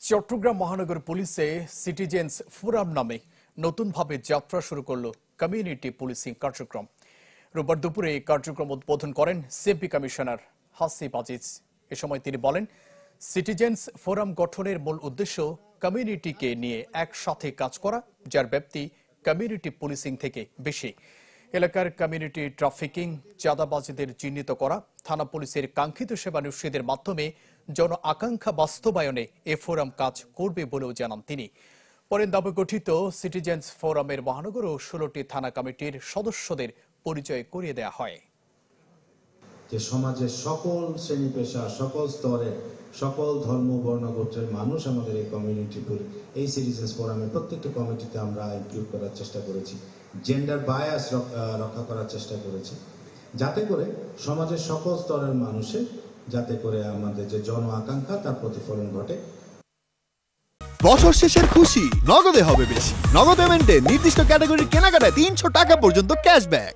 চট্টগ্রাম মহানগর পুলিশে citizens forum নামে নতুনভাবে যাত্রা শুরু করল কমিউনিটি পুলিশিং কার্যক্রম। রোববার দুপুরে এই কার্যক্রম উদ্বোধন করেন সিএমপি কমিশনার হাসিব আজিজ। এ সময় তিনি বলেন, সিটিজেন্স ফোরাম গঠনের মূল উদ্দেশ্য কমিউনিটিকে নিয়ে একসাথে কাজ করা, যার ব্যাপ্তি কমিউনিটি পুলিশিং থেকে বেশি। এলাকার কমিউনিটি ট্রাফিকিং, চাঁদাবাজিদের চিহ্নিত করা, থানা পুলিশের কাঙ্ক্ষিত সেবা নিশ্চিতের মাধ্যমে জন আকাঙ্ক্ষা বাস্তবায়নে এ ফোরাম কাজ করবে বলেও জানান তিনি। পরে নবগঠিত সিটিজেন্স ফোরামের মহানগর ও 16টি থানা কমিটির সদস্যদের পরিচয় করিয়ে দেওয়া হয়। যে সমাজের সকল শ্রেণী পেশা, সকল স্তরে, সকল ধর্ম বর্ণ গোত্রের মানুষ আমাদের এই কমিউনিটি এই সিটিজেন্স ফোরামের প্রত্যেকটা কমিটিতে আমরা ইনক্লুড করার চেষ্টা করেছি। জেন্ডার বায়াস রক্ষা করার চেষ্টা করেছি, যাতে করে সমাজের সকল স্তরের মানুষের যাতে করে আমাদের যে জন আকাঙ্ক্ষা তার প্রতিফলন ঘটে। বছর শেষের খুশি নগদে হবে বেশি। নগদ পেমেন্টে নির্দিষ্ট ক্যাটাগরির কেনাকাটায় 300 টাকা পর্যন্ত ক্যাশব্যাক।